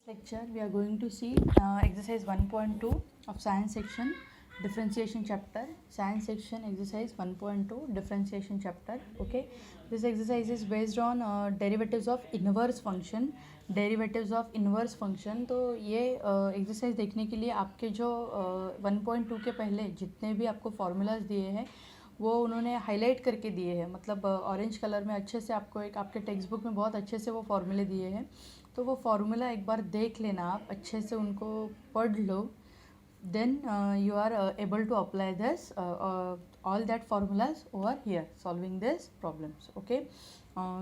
lecture we are going to see exercise 1.2 of science section differentiation chapter. Science section exercise 1.2 differentiation chapter. Okay, this exercise is based on derivatives of inverse function. Derivatives of inverse function. तो ये exercise देखने के लिए आपके जो 1.2 के पहले जितने भी आपको फार्मूलाज दिए हैं वो उन्होंने हाईलाइट करके दिए हैं, मतलब ऑरेंज कलर में अच्छे से आपको एक आपके टेक्स्ट बुक में बहुत अच्छे से वो फार्मूले दिए हैं. तो वो फार्मूला एक बार देख लेना, आप अच्छे से उनको पढ़ लो, then you are able to apply this all that formulas over here solving this problems. Okay,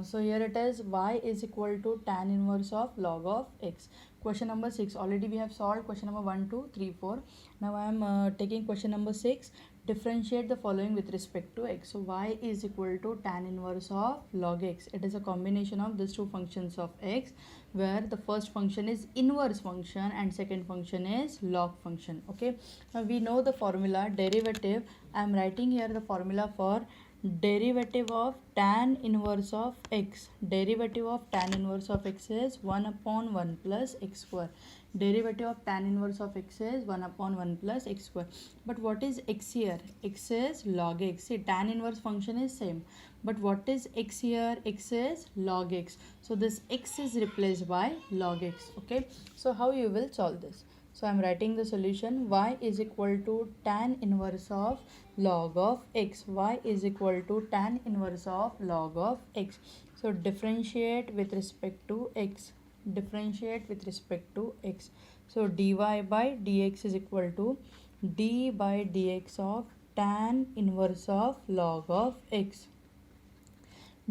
so here it is, y is equal to tan inverse of log of x. Question number 6 already we have solved question number 1 2 3 4. Now I am taking question number 6. Differentiate the following with respect to x. So y is equal to tan inverse of log x. It is a combination of these two functions of x, where the first function is inverse function and second function is log function. Okay, now we know the formula derivative. I am writing here the formula for derivative of tan inverse of x. Derivative of tan inverse of x is 1 upon 1 plus x square. Derivative of tan inverse of x is 1 upon 1 plus x square. But what is x here? X is log x. See, tan inverse function is same, but what is x here? X is log x. So this x is replaced by log x. Okay, so how you will solve this? So I am writing the solution. Y is equal to tan inverse of log of x. Y is equal to tan inverse of log of x. So differentiate with respect to x. Differentiate with respect to x. So dy by dx is equal to d by dx of tan inverse of log of x.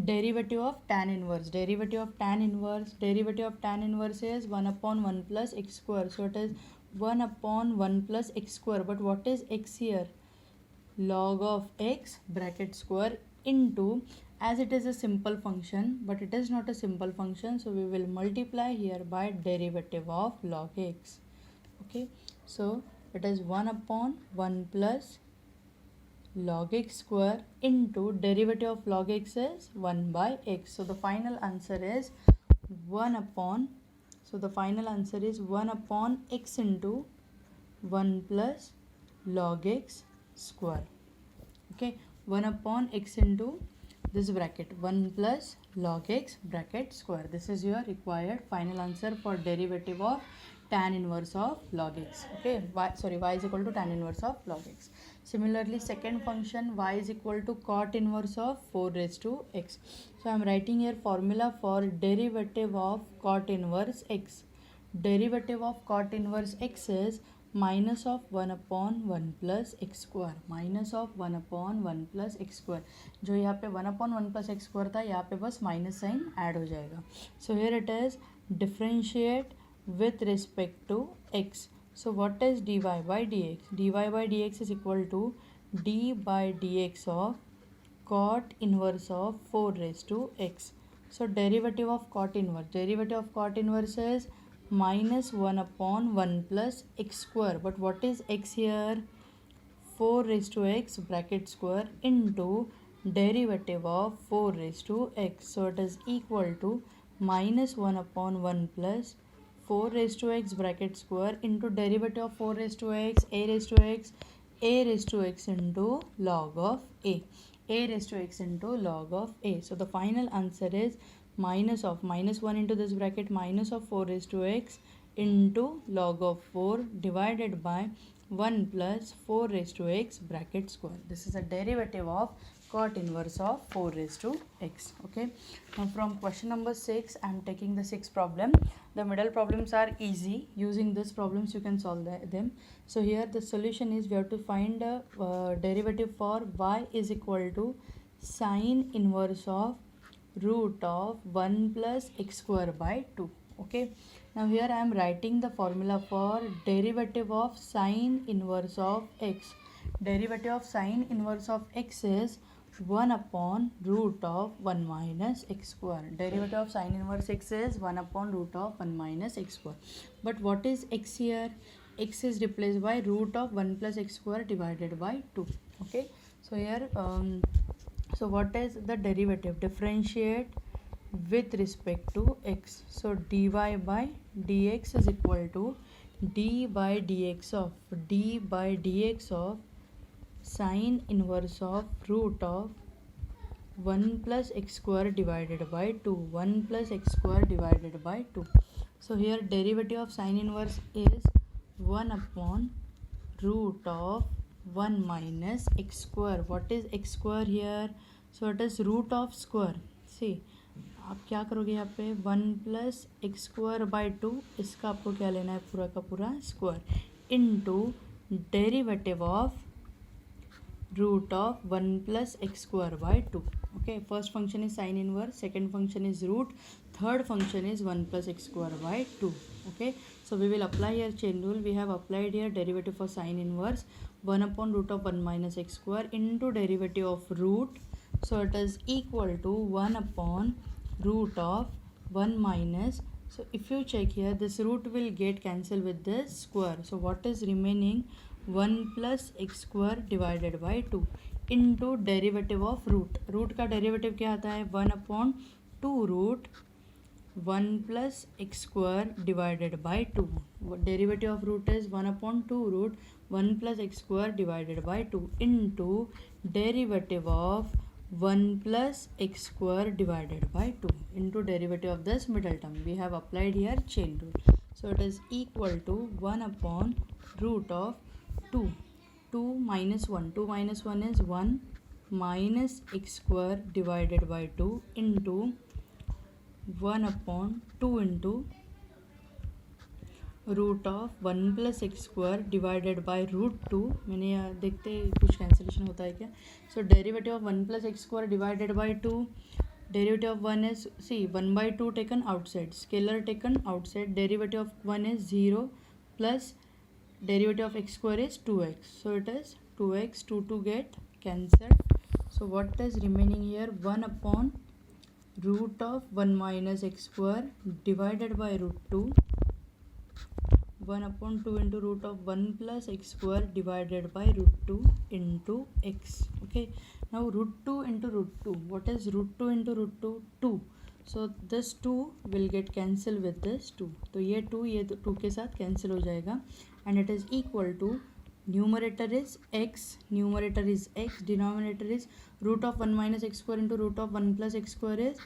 Derivative of tan inverse. Derivative of tan inverse. Derivative of tan inverse is 1 upon 1 plus x square. So it is 1 upon 1 plus x square. But what is x here? Log of x bracket square into, as it is a simple function, but it is not a simple function, so we will multiply here by derivative of log x. Okay, so it is 1 upon 1 plus log x square into derivative of log x is 1 by x. So the final answer is 1 upon, so the final answer is 1 upon x into 1 plus log x square. Okay, 1 upon x into this bracket 1 plus log x bracket square. This is your required final answer for derivative of tan inverse of log x. Okay, y is equal to tan inverse of log x. Similarly, second function y is equal to cot inverse of 4 raised to x. So I am writing here formula for derivative of cot inverse x. Derivative of cot inverse x is minus of 1 upon 1 plus x square. Minus of 1 upon 1 plus x square. जो यहाँ पे 1 upon 1 plus x square था, यहाँ पे बस minus sign add हो जाएगा. So here it is differentiate with respect to x. So what is dy by dx? Dy by dx is equal to d by dx of cot inverse of 4 raised to x. So derivative of cot inverse. Derivative of cot inverse is minus 1 upon 1 plus x square. But what is x here? 4 raised to x bracket square into derivative of 4 raised to x. So it is equal to minus 1 upon 1 plus 4 raised to x bracket square into derivative of 4 raised to x, a raised to x, a raised to x into log of a raised to x into log of a. So the final answer is minus of minus 1 into this bracket minus of 4 raised to x into log of 4 divided by 1 plus 4 raised to x bracket square. This is a derivative of cot inverse of 4 raised to x. Okay, now from question number 6 I am taking the 6th problem. The middle problems are easy. Using these problems you can solve them. So here the solution is we have to find a derivative for y is equal to sine inverse of root of 1 plus x square by 2. Okay, now here I am writing the formula for derivative of sine inverse of x. Derivative of sine inverse of x is 1 upon root of 1 minus x square. Derivative of sine inverse x is 1 upon root of 1 minus x square. But what is x here? X is replaced by root of 1 plus x square divided by 2. Okay, so here so what is the derivative? Differentiate with respect to x. So dy by dx is equal to d by dx of sine inverse of root of 1 plus x square divided by 2. 1 plus x square divided by 2. So here derivative of sine inverse is 1 upon root of 1 minus x square. What is x square here? So it is root of square. See, आप क्या करोगे यहाँ पे 1 plus x square by 2, इसका आपको क्या लेना है, पूरा का पूरा square into derivative of root of 1 plus x square by 2. Okay, first function is sine inverse, second function is root, third function is 1 plus x square by 2. Okay, so we will apply here chain rule. We have applied here derivative for sine inverse 1 upon root of 1 minus x square into derivative of root. So it is equal to 1 upon root of 1 minus. So if you check here, this root will get cancelled with this square. So what is remaining? 1 plus x square divided by 2 into derivative of root. root का derivative क्या आता है, 1 upon 2 root 1 plus x square divided by 2. Derivative of root is 1 upon 2 root 1 plus x square divided by 2 into derivative of 1 plus x square divided by 2 into derivative of this middle term. We have applied here chain rule. So it is equal to 1 upon root of 2 minus 1. 2 minus 1 is 1 minus x square divided by 2 into 1 upon 2 into root of 1 plus x square divided by root 2. मैंने यहाँ देखते कुछ cancellation होता है क्या. So derivative of 1 plus x square divided by 2, derivative of 1 is, see, 1 by 2 taken outside, scalar taken outside, derivative of 1 is 0 plus derivative of x square is 2x. So it is 2x, 2 get cancelled. So what is remaining here, 1 upon root of 1 minus x square divided by root 2, 1 upon 2 into root of 1 plus x square divided by root 2 into x. Okay, now root 2 into root 2. What is root 2 into root 2? 2. So this 2 will get cancelled with this 2. तो ये 2 के साथ cancel हो जाएगा and it is equal to numerator is x, denominator is root of 1 minus x square into root of 1 plus x square is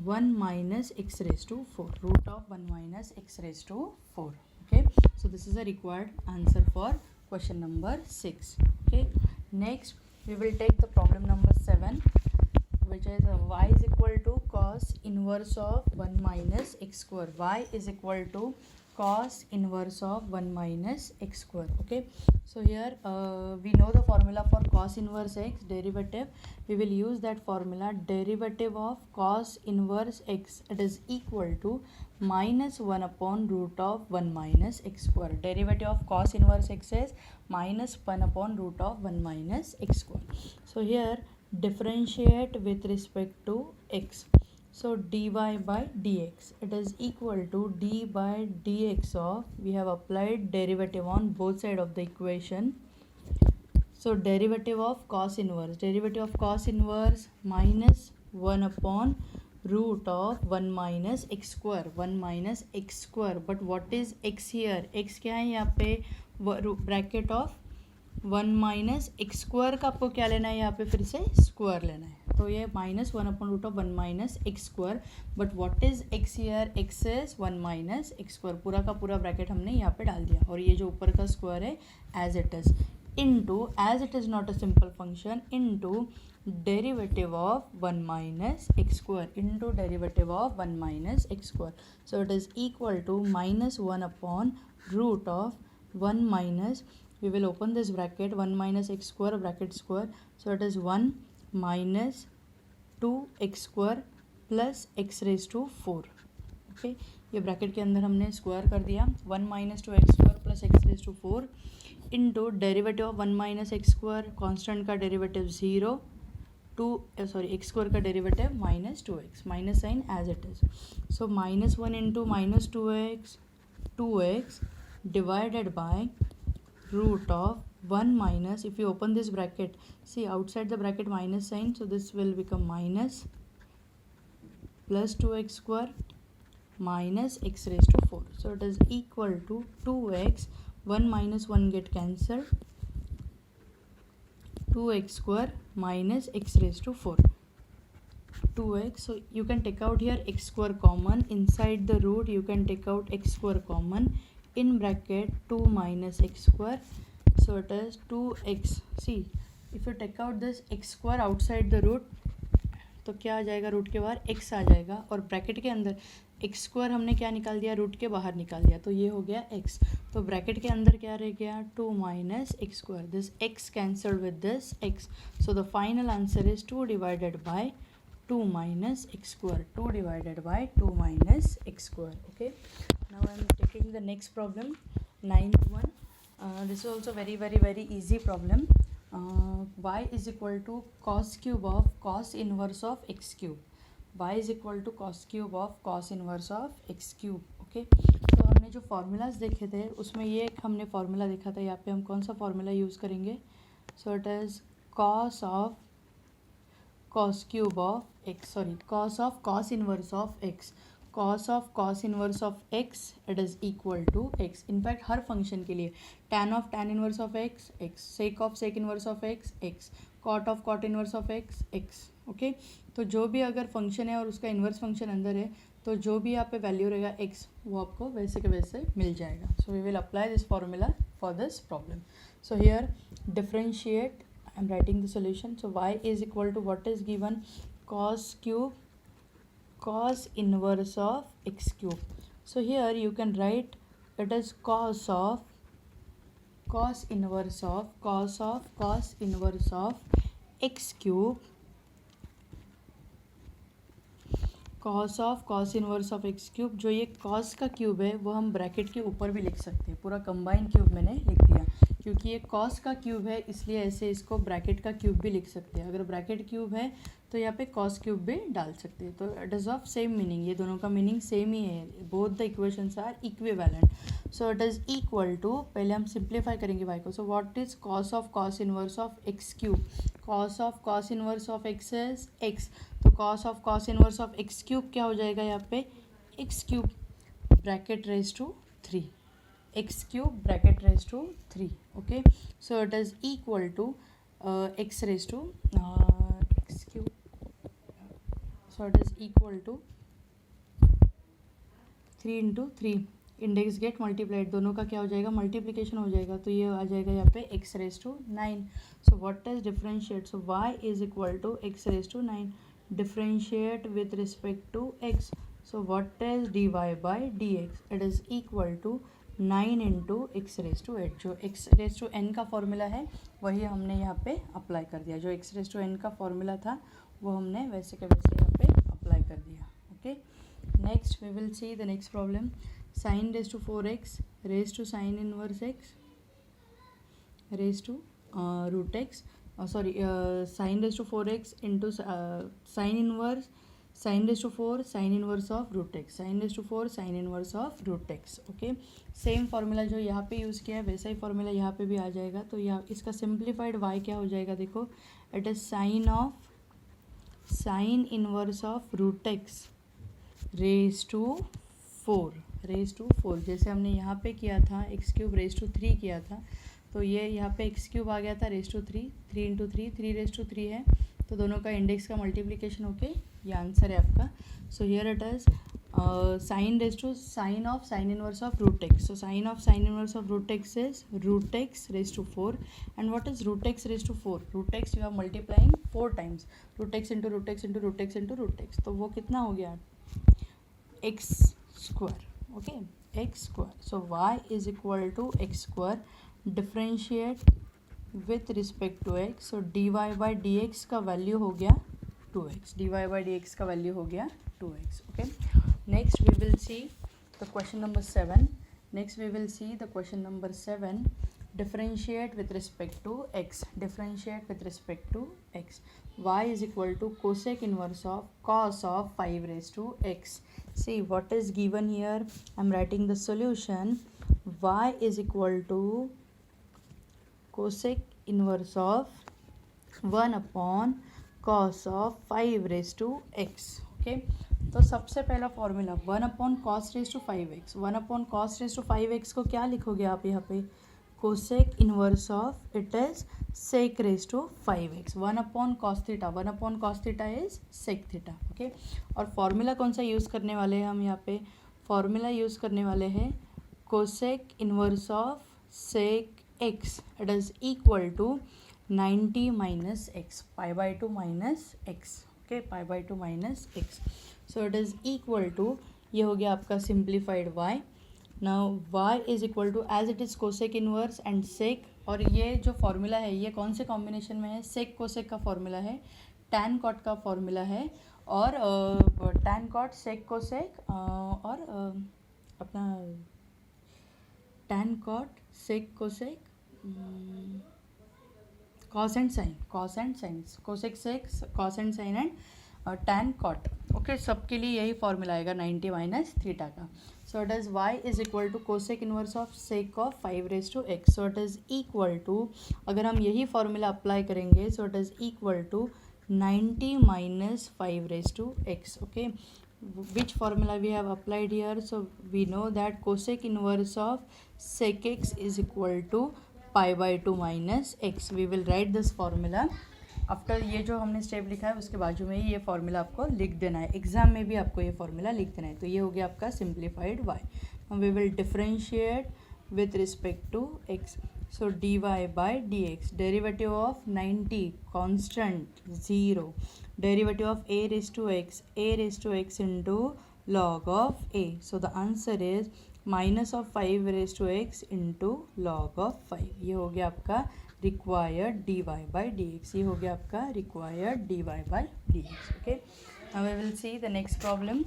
1 minus x raised to 4. Root of 1 minus x raised to 4. Okay, so this is a required answer for question number 6. Okay, next we will take the problem number 7, which is y is equal to cos inverse of 1 minus x square. Y is equal to cos inverse of 1 minus x square. Okay, so here we know the formula for cos inverse x, derivative. We will use that formula, derivative of cos inverse x, it is equal to minus 1 upon root of 1 minus x square. Derivative of cos inverse x is minus 1 upon root of 1 minus x square. So here differentiate with respect to x. So dy by dx, it is equal to d by dx of, we have applied derivative on both sides of the equation. So derivative of cos inverse minus 1 upon root of 1 minus x square, but what is x here? x क्या है यहाँ पे, bracket of 1 minus x square का आपको क्या लेना है, यहाँ पे फिर से स्क्वायर लेना है. तो ये minus 1 upon root of 1 minus x square, but what is x here, x is 1 minus x square. पूरा का पूरा ब्रैकेट हमने यहाँ पे डाल दिया और ये जो ऊपर का स्क्वायर है as it is, into as it is not a simple function, into derivative of 1 minus x square, into derivative of 1 minus x square. So it is equal to minus 1 upon root of 1 minus, we will open this bracket, 1 minus x square bracket square, so it is 1 minus 2x square plus x raised to 4. okay, ये bracket के अंदर हमने square कर दिया, 1 minus 2x square plus x raised to 4 into derivative of 1 minus x square, constant का derivative 0, x square का derivative minus 2x, minus sine as it is. So minus 1 into minus 2x divided by root of 1 minus, if you open this bracket, see outside the bracket minus sign, so this will become minus plus 2x square minus x raised to 4. So it is equal to 2x, 1 minus 1 get cancelled, 2x square minus x raised to 4. 2x, so you can take out here x square common, inside the root you can take out x square common, in bracket 2 minus x square, so it is 2x. see if you take out this x square outside the root तो क्या आ जाएगा, root के बाहर x आ जाएगा, और bracket के अंदर एक्स स्क्वायर हमने क्या निकाल दिया, रूट के बाहर निकाल दिया, तो ये हो गया x. तो ब्रैकेट के अंदर क्या रह गया, 2 minus x square, this x cancelled with this x. So the final answer is 2 divided bye 2 minus x square, 2 divided by 2 minus x square. Okay, now I am taking the next problem, 9th one. This is also very easy problem. Y is equal to cos cube of cos inverse of x cube. Y is equal to cos cube of cos inverse of x cube. Okay, तो हमने जो formulas देखे थे उसमें ये एक हमने formula देखा था, यहाँ पे हम कौन सा फार्मूला यूज़ करेंगे, so it is cos of cos cube of x, cos of cos inverse of x, cos of cos inverse of x, it is equal to x. In fact her function के लिए tan of tan inverse of x, x, sec of sec inverse of x, x, cot of cot inverse of x, x. Okay, तो जो भी अगर function है और उसका inverse function अंदर है, तो जो भी यहाँ पे वैल्यू रहेगा x, वो आपको वैसे के वैसे मिल जाएगा. So we will apply this formula for this problem. So here differentiate, I am writing the solution. So y is equal to what is given, cos cube cos inverse of x cube. So here you can write it as cos inverse of cos inverse of x cube, cos of cos inverse of x cube. जो ये cos का cube है वो हम bracket के ऊपर भी लिख सकते हैं, पूरा कंबाइन क्यूब मैंने लिख दिया, क्योंकि ये cos का क्यूब है इसलिए ऐसे इसको ब्रैकेट का क्यूब भी लिख सकते हैं. अगर ब्रैकेट क्यूब है तो यहाँ पे cos क्यूब भी डाल सकते हैं. तो it is of same meaning, ये दोनों का मीनिंग सेम ही है, both the equations are equivalent. So it is equal to, पहले हम सिंप्लीफाई करेंगे y को. So what is cos of cos inverse of x cube, cos of cos inverse of x is x, तो cos of cos inverse of x cube क्या हो जाएगा यहाँ पे, x cube bracket raise to 3, x cube bracket raised to 3. Okay, so it is equal to x raised to x cube, so it is equal to 3 into 3, index get multiplied, दोनों का क्या हो जाएगा, मल्टीप्लिकेशन हो जाएगा, तो ये आ जाएगा यहाँ पे x raised to 9. so what is differentiate, so y is equal to x raised to 9, differentiate with respect to x, so what is dy by dx, it is equal to 9 into x raise to 8. जो x raise to n का formula है वही हमने यहाँ पे apply कर दिया, जो एक्स रेज टू एन का फॉर्मूला था वो हमने वैसे के वैसे यहाँ पे अप्लाई कर दिया. Okay, next we will see the next problem, sine raise to 4x raise to sine inverse x raise to root x, sorry sine raise to 4x into sine inverse sine raise to 4 sine inverse of root x, sine raise to 4 sine inverse of root x. Okay, same formula जो यहाँ पे use किया है वैसा ही formula यहाँ पे भी आ जाएगा. तो यहाँ इसका सिंप्लीफाइड y क्या हो जाएगा, देखो it is sine of sine inverse of root x raise to 4, जैसे हमने यहाँ पे किया था एक्स क्यूब रेज टू 3 किया था, तो ये यहाँ पे एक्स क्यूब आ गया था raise to 3, 3 into 3 raise to 3 है, तो दोनों का इंडेक्स का मल्टीप्लिकेशन होके ये आंसर है आपका. So here it is sine raise to sine of sine inverse of root x, so sine of sine inverse of root x is root x raise to 4, and what is root x raise to 4, root x you are multiplying 4 times, root x into root x into root x into root x, तो वो कितना हो गया, x square. Okay, x square. So Y is equal to x square, differentiate with respect to x, so d y by d x का value हो गया 2x, dy by dx का value हो गया 2x. Okay, next we will see the question number 7. Next we will see the question number 7, differentiate with respect to x, differentiate with respect to x, y is equal to cosec inverse of cos of 5 raised to x. See what is given here, I am writing the solution, y is equal to cosec inverse of 1 upon cos of 5 raised to x. Okay, तो तो सबसे पहला formula 1/cos⁵5x, 1/cos⁵5x को क्या लिखोगे आप यहाँ पे, cosec inverse of it is sec⁵5x, 1/cos⁻, 1/cos⁻ is sec⁻, okay. और फॉर्मूला कौन सा यूज़ करने वाले हैं हम यहाँ पे, फॉर्मूला यूज़ करने वाले हैं cosec inverse of sec x, it is equal to 90 minus x, π/2 minus x, okay, π/2 minus x. So it is equal to, ये हो गया आपका simplified y। Now y is equal to, as it is cosec inverse and sec, और ये जो formula है ये कौन से कॉम्बिनेशन में है, सेक कोसेक का फॉर्मूला है, टैन कॉट का फॉर्मूला है, और टैन कॉट सेक कोसेक और अपना tan cot sec cosec cos and sine, cosec sec cos and sine and tan cot, okay. सबके लिए यही फॉर्मूला आएगा 90 माइनस थीटा का। So it is y is equal to cosec inverse of sec of 5⁻x, so it is equal to, अगर हम यही formula apply करेंगे, so it is equal to 90 minus 5⁻x, okay. which formula we have applied here, so we know that cosec inverse of sec x is equal to π/2 minus x. we will write this formula after, ये जो हमने step लिखा है उसके बाजू में ही ये formula आपको लिख देना है, एग्जाम में भी आपको ये फॉर्मूला लिख देना है। तो ये हो गया आपका simplified y। We will differentiate with respect to x, so dy by dx, derivative of 90 constant 0, derivative of a⁻x into log of a, so the answer is minus of 5⁻x into log of 5। ये हो गया आपका required dy by dx, ये हो गया आपका required dy by dx, okay. Now we will see the next problem,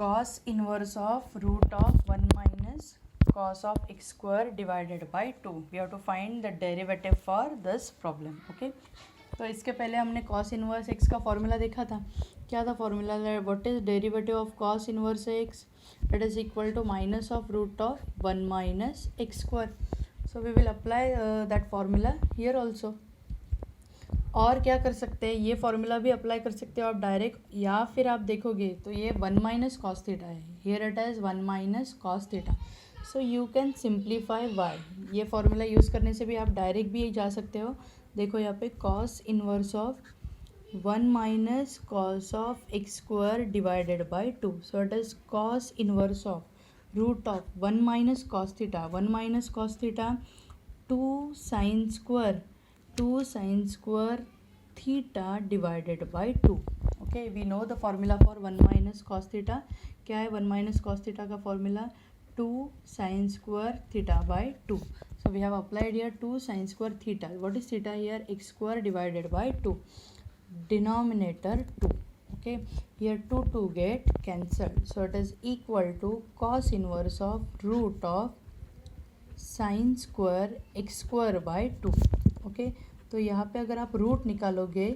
cos inverse of root of 1 minus cos of x square divided by 2, we have to find the derivative for this problem, okay. तो इसके पहले हमने cos inverse x का formula देखा था, क्या था formula, what is derivative of cos inverse x, it is equal to minus of root of 1 minus x square. So we will apply that formula here also. और क्या कर सकते हैं, ये फार्मूला भी अप्लाई कर सकते हो आप डायरेक्ट, या फिर आप देखोगे तो ये 1 माइनस कॉस थीटा है, here it is 1 minus cos theta, so you can simplify y। ये फार्मूला यूज़ करने से भी आप डायरेक्ट भी जा सकते हो। देखो यहाँ पे cos inverse of 1 minus cos of x square divided by 2, so it is cos inverse of root of 1 minus cos theta, 1 minus cos theta 2 sine square theta divided by 2, okay. We know the formula for 1 minus cos theta, क्या है 1 minus cos theta का formula, 2 sine square theta by 2, so we have applied here 2 sine square theta, what is theta here, x square divided by 2, denominator 2, okay, here 2 get cancelled, so it is equal to cos inverse of root of sin square x square by 2, okay। तो यहाँ पे अगर आप root निकालोगे,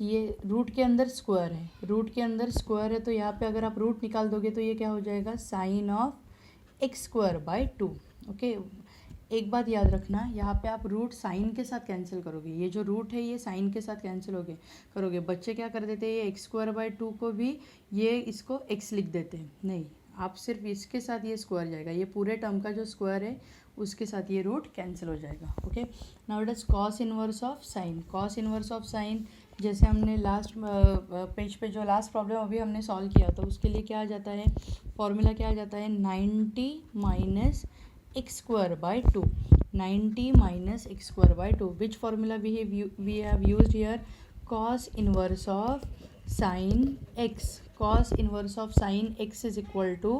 ये root के अंदर square है, तो यहाँ पे अगर आप रूट निकाल दोगे तो ये क्या हो जाएगा, sine of x square by 2, okay. एक बात याद रखना, यहाँ पे आप रूट साइन के साथ कैंसिल करोगे, ये जो रूट है ये साइन के साथ कैंसिल करोगे। बच्चे क्या कर देते हैं, ये एक्स स्क्वायर बाई 2 को भी ये इसको एक्स लिख देते हैं, नहीं, आप सिर्फ इसके साथ ये स्क्वायर जाएगा, ये पूरे टर्म का जो स्क्वायर है उसके साथ ये रूट कैंसिल हो जाएगा, okay. Now it is cos inverse of sign, जैसे हमने लास्ट पेज पे जो लास्ट प्रॉब्लम अभी हमने सॉल्व किया था उसके लिए क्या आ जाता है, फॉर्मूला क्या आ जाता है, 90 minus x square by 2, 90 minus x square by 2, which formula we have used here, cos inverse of sin x, cos inverse of sin x is equal to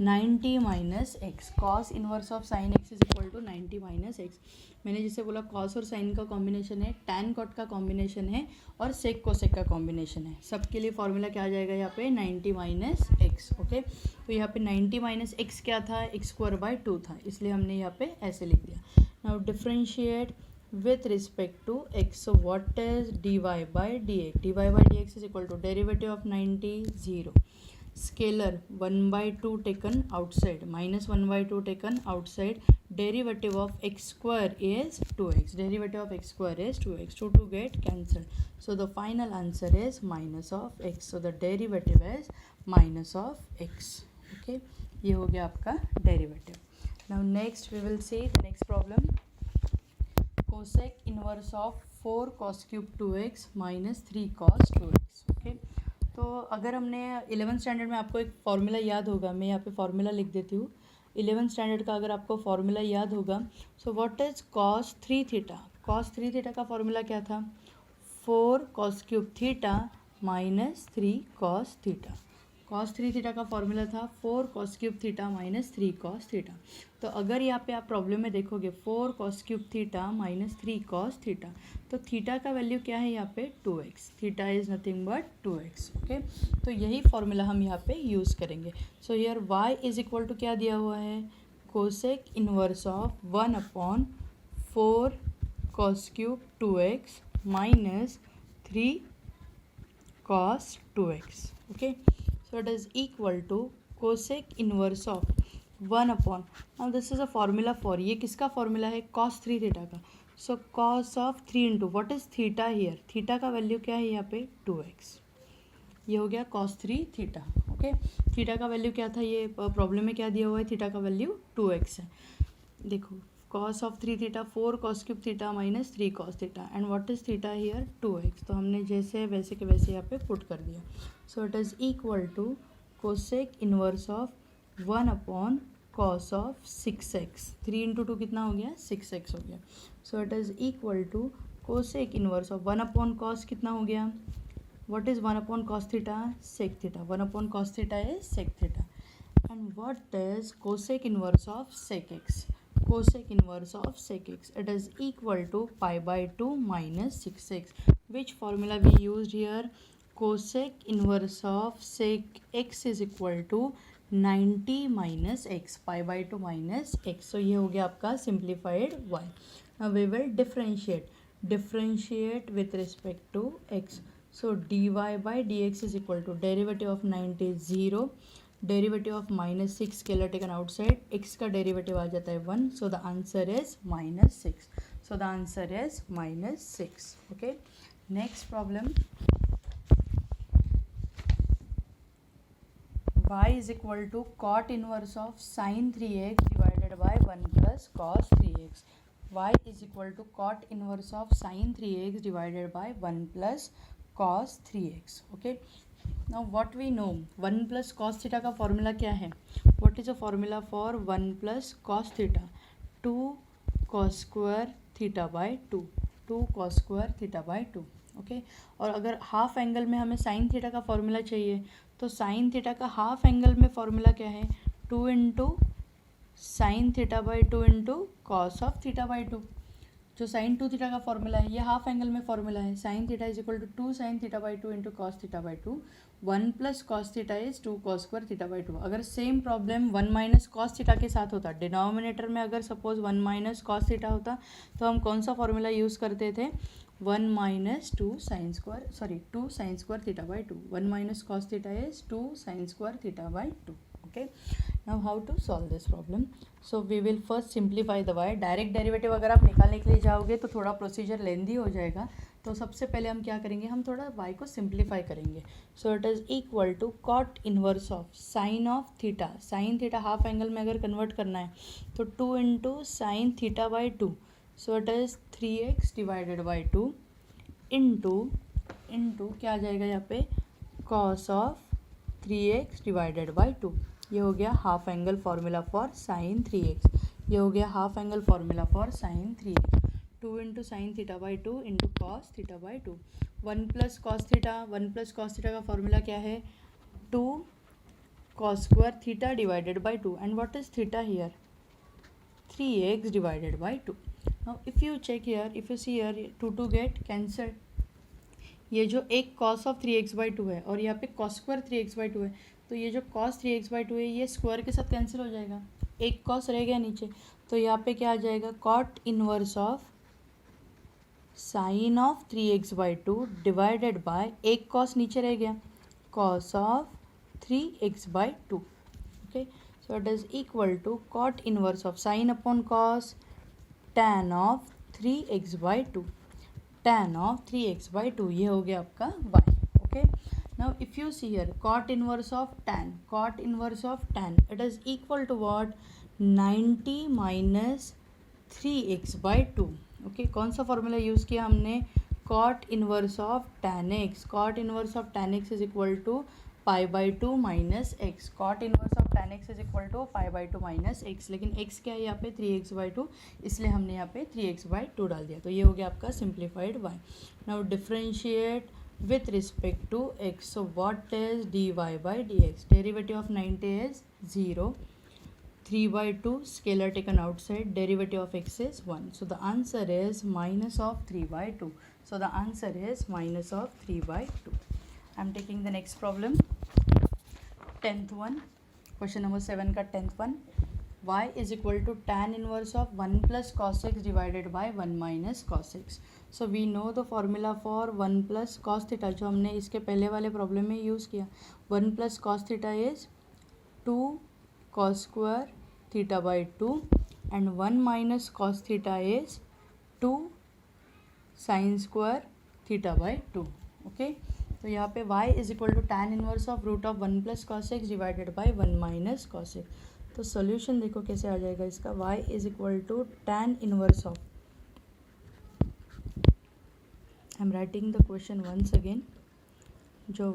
90 minus x, cos inverse of sine x is equal to 90 minus x. मैंने जैसे बोला cos और sign का combination है, tan cot का combination है और सेक cosec का कॉम्बिनेशन है, सबके लिए फॉर्मूला क्या आ जाएगा यहाँ पे 90 माइनस एक्स, ओके। तो यहाँ पे 90 माइनस एक्स क्या था, एक्स स्क्वायर बाई 2 था, इसलिए हमने यहाँ पे ऐसे लिख दिया। Now differentiate with respect to x, so what is dy by dx, dy by dx is equal to derivative of 90 0, scalar 1/2 taken outside, minus 1/2 taken outside, derivative of x square is 2x. Derivative of x square is 2x. 2 get cancelled. So the final answer is minus of x. So the derivative is minus of x. Okay, ये हो गया आपका derivative. Now next we will see the next problem. Cosec inverse of 4 cos cube 2x minus 3 cos 2x. Okay, तो अगर हमने 11th standard में आपको एक फॉर्मूला याद होगा, मैं यहाँ पे फॉर्मूला लिख देती हूँ. 11th स्टैंडर्ड का अगर आपको फॉर्मूला याद होगा, so what is cos 3 theta. cos 3 theta का फॉर्मूला क्या था? 4 cos cube theta minus 3 cos theta. cos 3 theta का फॉर्मूला था 4 cos cube theta minus 3 cos theta. तो अगर यहाँ पे आप प्रॉब्लम में देखोगे 4 cos cube theta minus 3 cos theta, तो थीटा का वैल्यू क्या है यहाँ पे? 2x. Theta is nothing but 2x. Okay, तो यही फॉर्मूला हम यहाँ पे यूज़ करेंगे. So here y is equal to क्या दिया हुआ है? Cosec inverse of 1/4 cos cube 2x minus 3 cos 2x. Okay, so it is equal to cosec inverse of 1/. now this is a formula for, ये किसका formula है? cos 3 theta का. so cos of 3 into what is theta here? Theta का value क्या है यहाँ पे? 2x. ये हो गया cos 3 थीटा. ओके, थीटा का वैल्यू क्या था? ये प्रॉब्लम में क्या दिया हुआ है? थीटा का वैल्यू 2x है. देखो cos of 3 theta 4 cos cube theta minus 3 cos theta, and what is theta here? 2x. तो हमने जैसे वैसे के वैसे यहाँ पे पुट कर दिया. So it is equal to cosec inverse of 1/cos of 6x. 3 into 2 कितना हो गया? 6x हो गया. So it is equal to cosec inverse of 1/cos कितना हो गया? What is 1/cos theta? sec theta. 1/cos theta is sec theta. And what is cosec inverse of sec x? cosec inverse of sec x, it is equal to pi by 2 minus 6x. which formula we used here? cosec inverse of sec x is equal to 90 minus x. pi by 2 minus x. so ये हो गया आपका simplified y. now we will differentiate with respect to x. so dy by dx is equal to derivative of 90 is 0, derivative of minus 6 scalar taken outside, x का derivative आ जाता है 1. So the answer is minus 6. So the answer is minus 6. Okay, next problem. y is equal to cot inverse of sine 3x divided by 1 plus cos 3x. y is equal to cot inverse of sine 3x divided by 1 plus cos 3x. Okay, now what we know, 1 plus cos theta का formula क्या है? what is the formula for 1 plus cos theta? 2 cos square theta by 2. 2 cos square theta by 2. Okay, और अगर half angle में हमें sign theta का formula चाहिए, तो साइन थीटा का हाफ एंगल में फॉर्मूला क्या है? 2 into sine theta by 2 into cos of theta by 2. जो साइन 2 थीटा का फॉर्मूला है, ये हाफ एंगल में फॉर्मूला है. Sine theta is equal to 2 sine theta by 2 into cos theta by 2. 1 plus cos theta is 2 cos square theta by 2. अगर same problem 1 minus cos theta के साथ होता, denominator में अगर सपोज 1 माइनस कॉस थीटा होता, तो हम कौन सा फॉर्मूला यूज़ करते थे? 1 minus 2 sine square theta by 2. 1 minus cos theta is 2 sine square theta by 2. okay, now how to solve this problem? so we will first simplify the y. Direct derivative अगर आप निकालने के लिए जाओगे तो थोड़ा प्रोसीजर लेंदी हो जाएगा. तो सबसे पहले हम क्या करेंगे? हम थोड़ा y को सिंप्लीफाई करेंगे. So it is equal to cot inverse of sine of theta. Sine theta half angle में अगर कन्वर्ट करना है तो 2 into sine theta by 2. So it is 3x divided by 2 into क्या आ जाएगा यहाँ पे? Cos of 3x divided by 2. ये हो गया half angle formula for sine 3x. ये हो गया half angle formula for sine 3x. 2 into sine theta by 2 into cos theta by 2. 1 plus cos theta का फॉर्मूला क्या है? 2 cos square theta divided by 2. And what is theta here? 3x divided by 2. Now if you check here, if you see here, 2 get cancelled. ये जो एक cos of 3x by 2 है और यहाँ पे कॉस स्क्वायर 3x बाई 2 है, तो ये जो कॉस 3x बाई 2 है ये स्क्वायर के साथ कैंसिल हो जाएगा. एक कॉस रह गया नीचे, तो यहाँ पे क्या आ जाएगा? Cot inverse of sine of 3x by 2 divided by एक कॉस नीचे रह गया, cos of 3x by 2. Okay, So it is equal to cot inverse of sin upon cos tan of 3x by 2. Tan of 3x by 2, ये हो गया आपका y. Okay. Now if you see here cot inverse of tan, it is equal to what? 90 minus 3x by 2. Okay, कौन सा formula use किया हमने? cot inverse of tan x. cot inverse of tan x is equal to pi by 2 minus x. cot inverse of tan x is equal to pi by 2 minus x. लेकिन x क्या है यहाँ पे? 3x by 2, इसलिए हमने यहाँ पे 3x by 2 डाल दिया. तो ये हो गया आपका simplified y. Now differentiate with respect to x. So what is dy by dx? Derivative of 90 is 0. 3 by 2 scalar taken outside, derivative of x is 1. So the answer is minus of 3 by 2. So the answer is minus of 3 by 2. I am taking the next problem. 10th one. Question number 7 का 10th one. Y is equal to tan inverse of 1 plus cos x divided by 1 minus cos x. So we know the formula for 1 plus cos theta जो हमने इसके पहले वाले problem में use किया. 1 plus cos theta is 2 cos square theta by 2 and 1 minus cos theta is 2 sin square theta by 2. Okay, तो यहाँ पे y is equal to tan inverse of root of 1 plus cos x divided by 1 minus cos x. तो solution देखो कैसे आ जाएगा इसका. y is equal to tan inverse of, I am writing the question once again. जो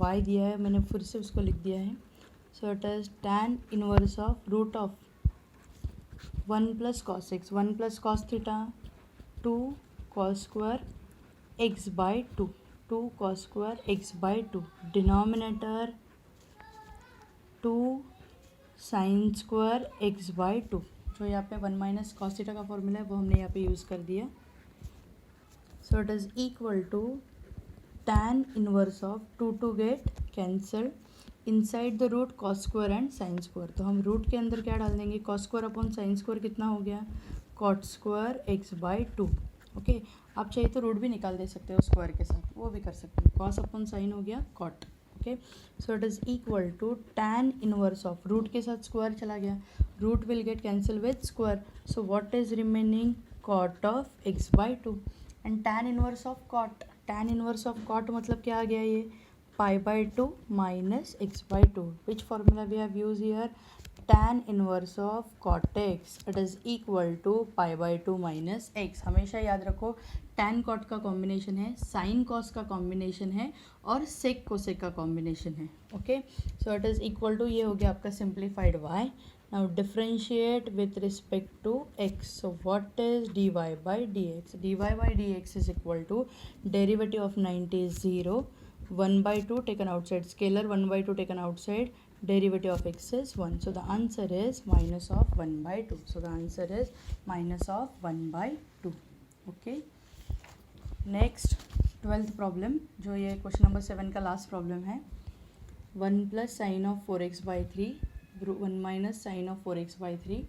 y दिया है मैंने फिर से उसको लिख दिया है. So it is tan inverse of root of 1 plus cos x, 1 plus cos theta, 2 cos square x by 2, 2 cos square x by 2, denominator 2 sin square x by 2. जो यहाँ पे 1 minus cos theta का फॉर्मूला है वो हमने यहाँ पे use कर दिया. So it is equal to tan inverse of 2 get cancelled. Inside the root cos square and sine square. तो हम रूट के अंदर क्या डाल देंगे? Cos square upon sine square कितना हो गया? Cot square x by 2. Okay, आप चाहिए तो रूट भी निकाल दे सकते हो स्क्वायर के साथ, वो भी कर सकते हो. कॉस अपॉन साइन हो गया cot. Okay, so it is equal to tan inverse of, root के साथ स्क्वायर चला गया, root will get cancel with square. So what is remaining? Cot of x by 2 and tan inverse of cot. Tan inverse of cot मतलब क्या आ गया? ये pi by 2 minus x by 2. Which formula we have used here? Tan inverse of cot x, it is equal to pi by 2 minus x. हमेशा याद रखो tan cot का combination है, sin cos का कॉम्बिनेशन है और sec cosec का combination है. Okay, so it is equal to, ये हो गया आपका simplified y. Now differentiate with respect to x. So what is dy by dx? dy by dx is equal to derivative of 90 is 0. 1 by 2 taken outside, scalar 1 by 2 taken outside, derivative of x is 1. So the answer is minus of 1 by 2. So the answer is minus of 1 by 2. Okay, next 12th problem, जो ये question number 7 का last problem है. 1 plus sin of 4x by 3, 1 minus sin of 4x by 3.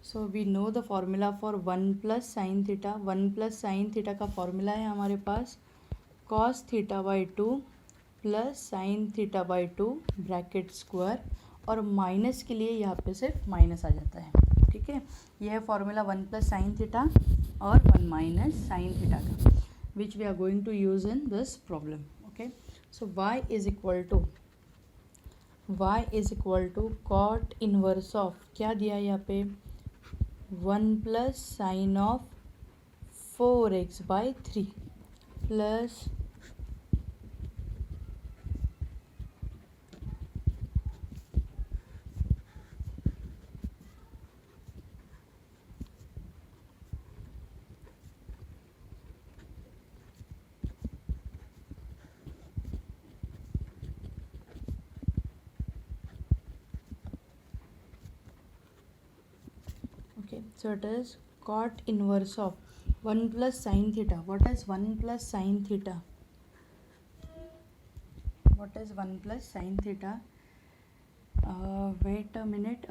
So we know the formula for 1 plus sin theta. 1 plus sin theta का formula है हमारे पास cos theta by 2 plus sign theta by 2 bracket square, और minus के लिए यहाँ पे सिर्फ minus आ जाता है. ठीक है, यह है फॉर्मूला 1 प्लस साइन थीटा और 1 माइनस साइन थीटा का, which we are going to use in this problem. Okay, so y is equal to cot inverse of, क्या दिया यहाँ पे? 1 plus sine of 4x by 3 plus okay, so it is cot inverse of 1 plus sin theta. What is 1 plus sin theta? What is 1 plus sin theta? Wait a minute,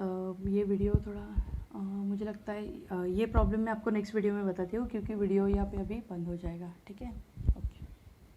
ये video थोड़ा मुझे लगता है ये प्रॉब्लम मैं आपको next video में बताती हूँ, क्योंकि वीडियो यहाँ पे अभी बंद हो जाएगा. ठीक है.